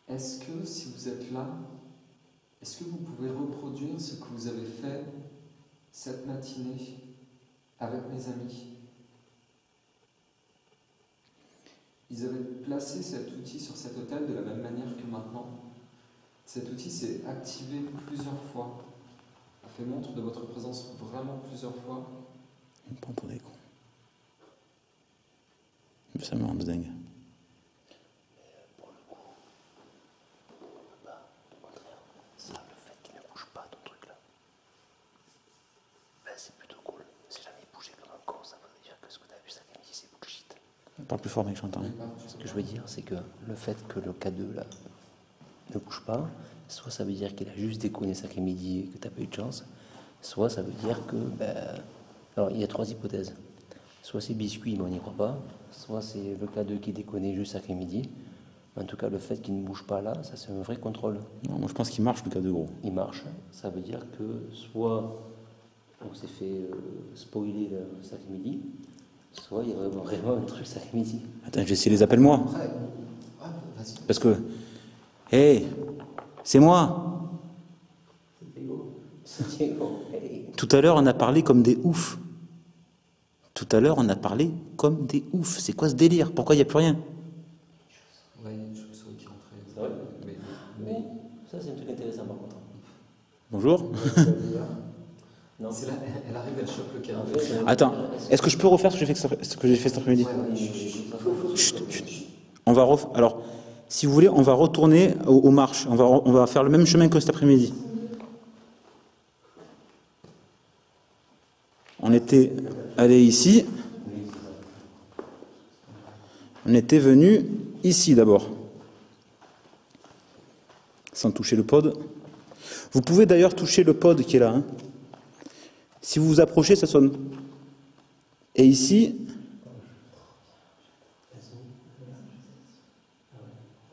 Est-ce que, si vous êtes là, est-ce que vous pouvez reproduire ce que vous avez fait cette matinée avec mes amis? Ils avaient placé cet outil sur cet autel de la même manière que maintenant. Cet outil s'est activé plusieurs fois, a fait montre de votre présence vraiment plusieurs fois. On prend pour des cons. Ça me rend dingue. Parle plus fort, mec, j'entends. Ce que je veux dire, c'est que le fait que le K2 là ne bouge pas, soit ça veut dire qu'il a juste déconné cet après-midi et que tu n'as pas eu de chance, soit ça veut dire que. Alors, il y a trois hypothèses. Soit c'est biscuit, mais on n'y croit pas, soit c'est le K2 qui déconne juste cet après-midi. En tout cas, le fait qu'il ne bouge pas là, ça c'est un vrai contrôle. Non, moi je pense qu'il marche, le K2, gros. Il marche, ça veut dire que soit on s'est fait spoiler cet après-midi, soit il y a vraiment un truc cet après-midi. Attends, je vais essayer les appels moi. Parce que. Hé, c'est moi. Tout à l'heure, on a parlé comme des oufs. Tout à l'heure, on a parlé comme des oufs. C'est quoi ce délire? Pourquoi il n'y a plus rien? Ouais, il y a une chauve-souris qui rentrait. C'est vrai? Mais ça, c'est un truc intéressant par contre. Bonjour. Non. C'est là, elle arrive, elle chope le câble. Attends, est-ce que je peux refaire ce que j'ai fait cet après-midi? Chut, chut. On va Alors, si vous voulez, on va retourner aux marches. On va faire le même chemin que cet après-midi. On était allé ici. On était venu ici d'abord. Sans toucher le pod. Vous pouvez d'ailleurs toucher le pod qui est là. Hein. Si vous vous approchez, ça sonne. Et ici...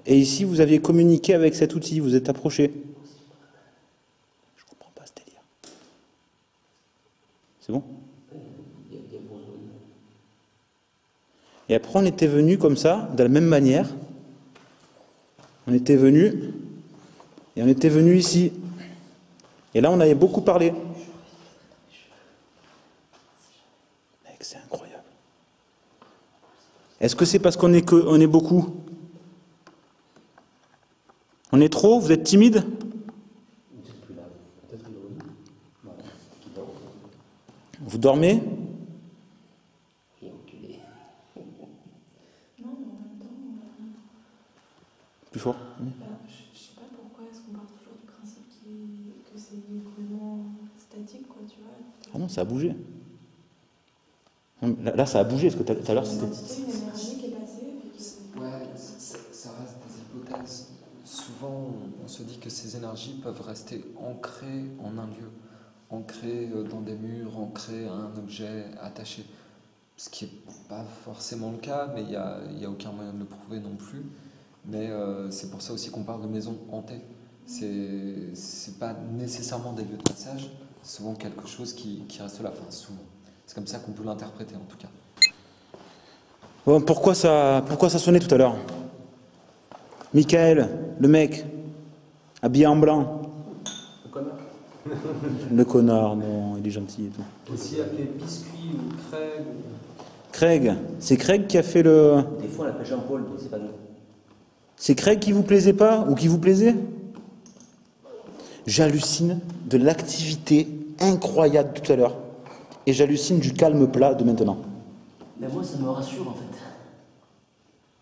Et ici, vous aviez communiqué avec cet outil, vous êtes approché. Je comprends pas ce délire. C'est bon? Et après, on était venu comme ça, de la même manière. On était venu, et on était venu ici. Et là, on avait beaucoup parlé. Mec, c'est incroyable. Est-ce que c'est parce qu'on est beaucoup? On est trop? Vous êtes timide? Vous dormez? Non, mais en même temps, Plus fort. je sais pas pourquoi est-ce qu'on part toujours du principe que c'est vraiment statique, quoi, tu vois. Ah non, ça a bougé. Là, ça a bougé, parce que tout à l'heure, c'était... C'est une énergie qui est passée. Ouais, ça reste des hypothèses. Souvent, on se dit que ces énergies peuvent rester ancrées en un lieu, ancrées dans des murs, ancrées à un objet attaché. Ce qui n'est pas forcément le cas, mais il n'y a aucun moyen de le prouver non plus. Mais c'est pour ça aussi qu'on parle de maisons hantées. C'est pas nécessairement des lieux de passage, c'est souvent quelque chose qui reste là. Enfin, souvent. C'est comme ça qu'on peut l'interpréter en tout cas. Bon, pourquoi ça sonnait tout à l'heure? Michael, le mec, habillé en blanc. Le connard. Le connard, non, il est gentil et tout. Aussi appelé Biscuit ou Craig. Craig, c'est Craig qui a fait le... Des fois on l'appelle Jean-Paul, mais c'est pas nous. C'est Craig qui vous plaisait pas ou qui vous plaisait? J'hallucine de l'activité incroyable tout à l'heure. Et j'hallucine du calme plat de maintenant. Mais moi ça me rassure en fait.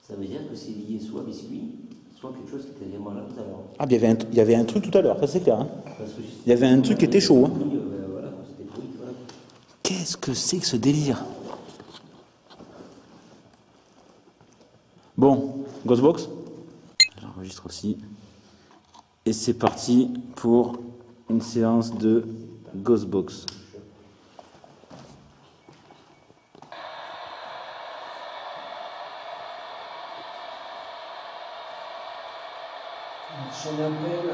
Ça veut dire que c'est lié soit à Biscuit, soit quelque chose qui était vraiment là tout à l'heure. Ah, il y avait un truc tout à l'heure, ça c'est clair. Hein. Parce que Il y avait un truc qui était chaud. Hein. Voilà, c'était pourri, voilà. Qu'est-ce que c'est que ce délire? Bon, Ghostbox. J'enregistre aussi. Et c'est parti pour une séance de Ghostbox. J'en appelle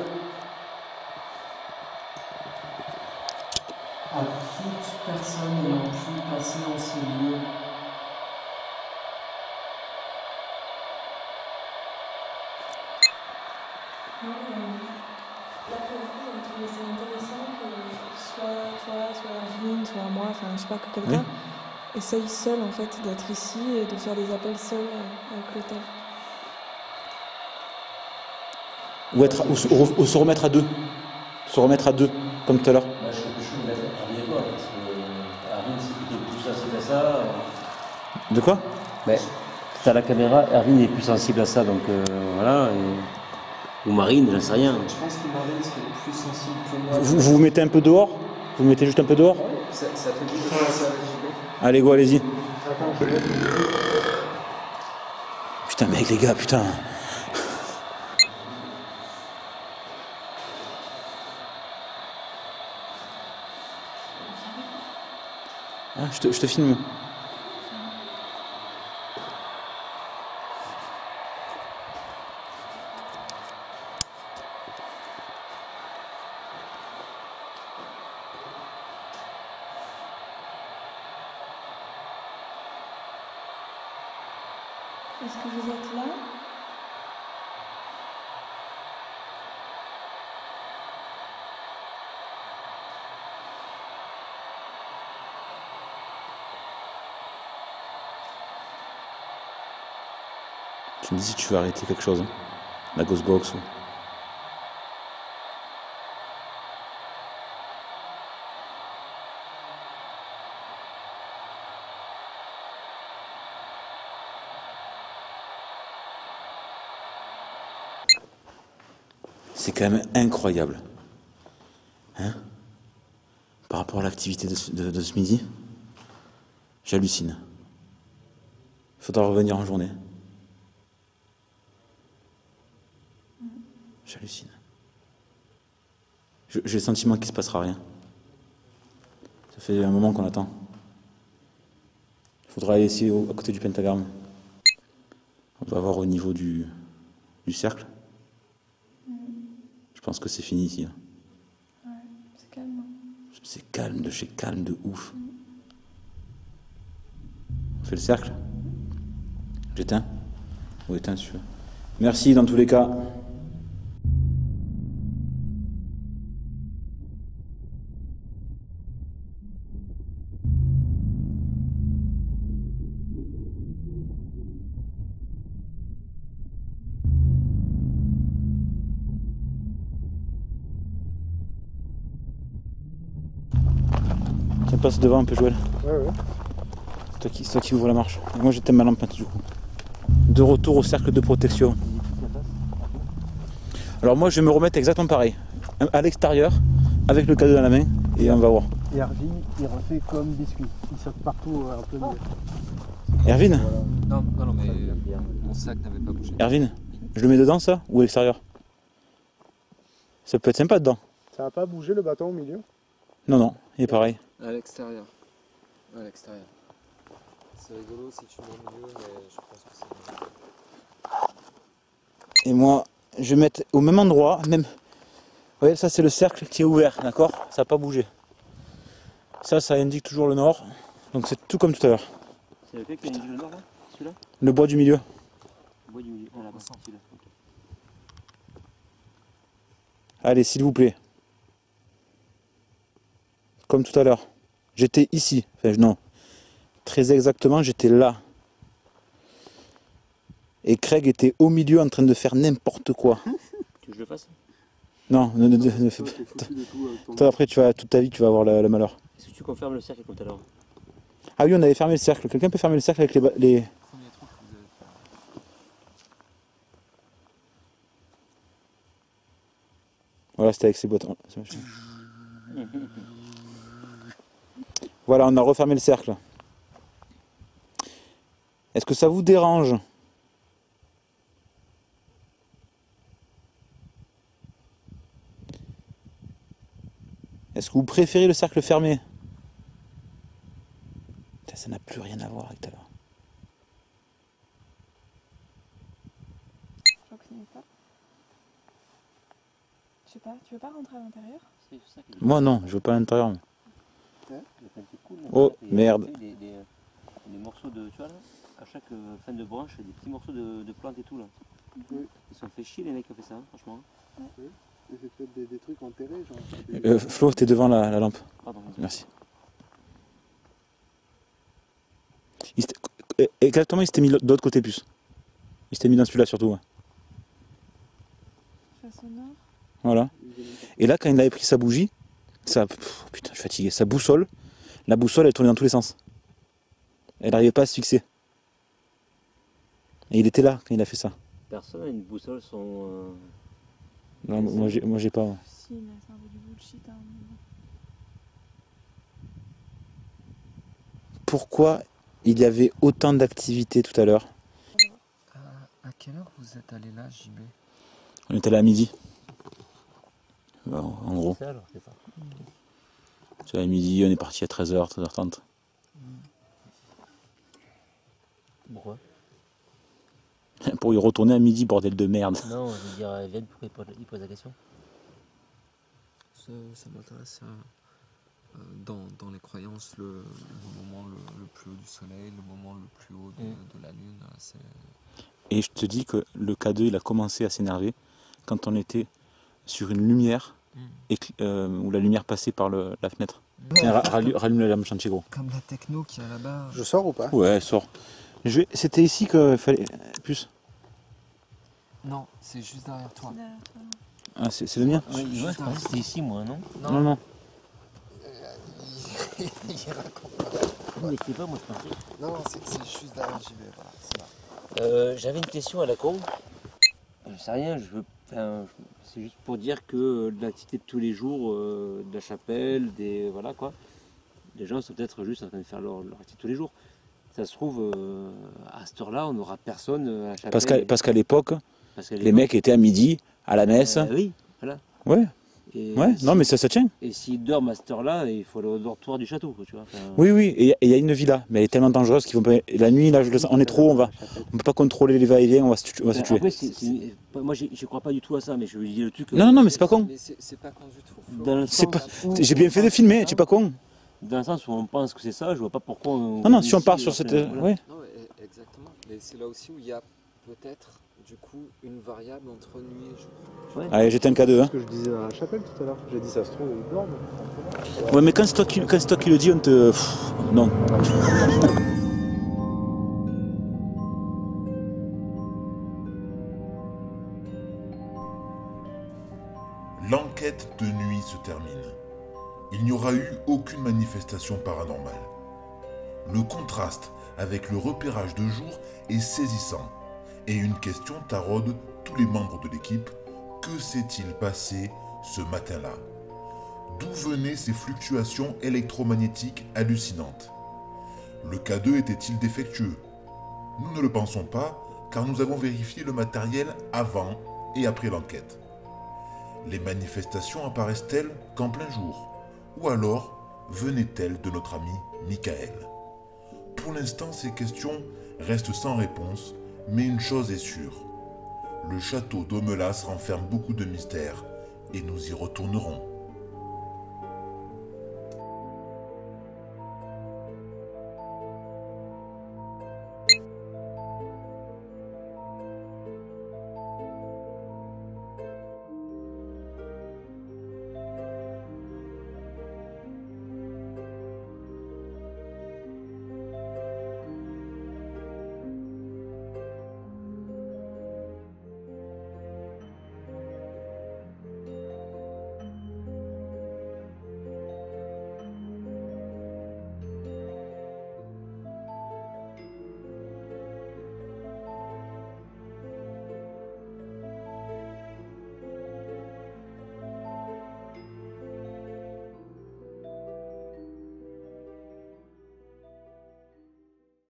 à toute personne ayant pu passer dans ces lieux. Là, pour le coup, j'ai trouvé ça intéressant que soit toi, soit Erwin, soit moi, enfin, je sais pas, que quelqu'un essaye seul, en fait, d'être ici et de faire des appels seul avec l'hôtel. Ou se remettre à deux. Se remettre à deux, comme tout à l'heure. Bah, je suis d'accord avec toi, parce que Erwin c'est plutôt plus sensible à ça. De quoi? Mais c'est à la caméra, Erwin est plus sensible à ça, donc voilà. Ou Marine, j'en sais rien. Je pense que Marine serait plus sensible que moi. Vous vous mettez un peu dehors? Vous mettez juste un peu dehors? Ça te dit de faire ça, JP? Allez, go, allez-y. Putain, mec, les gars, putain. Ah, je te filme. Est-ce que vous êtes là? Tu me dis si tu veux arrêter quelque chose. Hein. La Ghostbox ou... C'est quand même incroyable. Hein? Par rapport à l'activité de ce midi, j'hallucine. Il faudra revenir en journée. J'hallucine. J'ai le sentiment qu'il ne se passera rien. Ça fait un moment qu'on attend. Il faudra aller ici à côté du pentagramme. On va voir au niveau du cercle. Je pense que c'est fini ici. Ouais, c'est calme. C'est calme de chez calme de ouf. On fait le cercle? J'éteins? Ou éteins si tu veux. Merci dans tous les cas. Tiens, passe devant un peu, Joël. Ouais. C'est toi qui ouvre la marche. Et moi, j'éteins ma lampe du coup. De retour au cercle de protection. Alors moi, je vais me remettre exactement pareil. À l'extérieur, avec le cadeau dans la main, et on va voir. Et Erwin, il refait comme Biscuit. Il saute partout un peu mieux. Erwin, Non, mais mon sac n'avait pas bougé. Erwin, je le mets dedans ça, ou à l'extérieur? Ça peut être sympa dedans. Ça n'a pas bougé le bâton au milieu? Non, il est pareil. À l'extérieur. À l'extérieur. C'est rigolo si tu mets au milieu, mais je pense que c'est bon. Et moi, je vais mettre au même endroit, même... Vous voyez, ça c'est le cercle qui est ouvert, d'accord? Ça n'a pas bougé. Ça indique toujours le nord. Donc c'est tout comme tout à l'heure. C'est lequel qui indique le nord là? Celui-là? Le bois du milieu. Le bois du milieu. Ah là-bas, celui-là. Ok. Allez, s'il vous plaît. Comme tout à l'heure. J'étais ici. Enfin, non. Très exactement, j'étais là. Et Craig était au milieu en train de faire n'importe quoi. Tu veux que je le fasse? Non, ne fais Toi, pas. t'es foutu de tout, ton- Toi, après, toute ta vie, tu vas avoir le malheur. Est-ce que tu confirmes le cercle comme tout à l'heure? Ah oui, on avait fermé le cercle. Quelqu'un peut fermer le cercle avec les... Premier truc que vous avez fait. Voilà, c'était avec ces boîtes. Voilà, on a refermé le cercle. Est-ce que ça vous dérange? Est-ce que vous préférez le cercle fermé? Putain, ça n'a plus rien à voir avec tout à l'heure. Je crois que ce n'est pas. Je sais pas, tu veux pas rentrer à l'intérieur? C'est ça qui est- Moi non, je veux pas à l'intérieur. moi. Le fait que c'est cool, là. Oh, Il y a merde. des morceaux de. Tu vois là? À chaque fin de branche, il y a des petits morceaux de plantes et tout là. Oui. Ils se sont fait chier les mecs qui ont fait ça, hein, franchement. Et c'est peut-être des trucs enterrés, genre. Flo, t'es devant la lampe. Pardon. Merci. Exactement, il s'était mis de l'autre côté plus. Il s'était mis dans celui-là surtout. Ouais. Face au nord. Voilà. Et là, quand il avait pris sa bougie, putain, je suis fatigué. Sa boussole, la boussole, elle tournait dans tous les sens. Elle n'arrivait pas à se fixer. Et il était là quand il a fait ça. Personne n'a une boussole son. Non, moi j'ai pas. Ouais. Si, mais c'est un peu du bullshit. Hein. Pourquoi il y avait autant d'activités tout à l'heure? À quelle heure vous êtes allé là, JB? On était là à midi. En gros. C'est alors, c'est ça. C'est à midi, on est parti à 13h, 13h30. Pourquoi? Pour y retourner à midi, bordel de merde. Non, je veux dire, Vienne, pourquoi il pose la question? Ça m'intéresse. Dans les croyances, le moment le plus haut du soleil, le moment le plus haut de la lune, c'est... Et je te dis que le K2, il a commencé à s'énerver quand on était sur une lumière où la lumière passait par la fenêtre. Tiens, rallume la lampe chantier, gros. Comme la techno qui est là-bas. Je sors ou pas? Ouais, sors. C'était ici qu'il fallait... Plus. Non, c'est juste derrière toi. Derrière toi. Ah, c'est le mien? Oui, je pensais que c'était ici, moi, non? Non. Il raconte. Mais c'est pas, moi, je pensais. Non, c'est juste derrière JB, voilà, c'est là. J'avais une question à la con. Je sais rien, c'est juste pour dire que l'activité de tous les jours, de la chapelle, voilà quoi, les gens sont peut-être juste en train de faire leur activité tous les jours. Ça se trouve, à cette heure-là, on n'aura personne à la chapelle. Parce qu'à l'époque, les mecs étaient à midi, à la messe. Oui, voilà. Ouais, Et non mais ça tient. Et s'ils dorment à cette heure-là, il faut aller au dortoir du château, quoi, tu vois. Oui, et il y a une villa, mais elle est tellement dangereuse qu'ils vont pas... La nuit, là, on est trop, on peut pas contrôler les va-et-vient, on va se tuer. Après, moi, j'y crois pas du tout à ça, mais je lui dis le truc. Non, mais c'est pas con. Mais c'est pas con du tout. Dans le sens J'ai bien fait de filmer, tu es pas con. Dans le sens où on pense que c'est ça, je vois pas pourquoi. Non, si on part sur cette... Voilà. Ouais. Non, exactement. Mais c'est là aussi où il y a peut-être, du coup, une variable entre nuit et jour. Ouais. Allez, j'étais un K2. Hein. Ce que je disais à la chapelle tout à l'heure. J'ai dit, ça se trouve, ils dorment. Ouais, mais quand c'est toi qui le dis, on te... non. L'enquête de nuit se termine. Il n'y aura eu aucune manifestation paranormale. Le contraste avec le repérage de jour est saisissant et une question taraude tous les membres de l'équipe. Que s'est-il passé ce matin-là? D'où venaient ces fluctuations électromagnétiques hallucinantes? Le K2 était-il défectueux? Nous ne le pensons pas car nous avons vérifié le matériel avant et après l'enquête. Les manifestations apparaissent-elles qu'en plein jour? Ou alors venaient-elles de notre ami Michael? Pour l'instant, ces questions restent sans réponse, mais une chose est sûre. Le château d'Aumelas renferme beaucoup de mystères et nous y retournerons.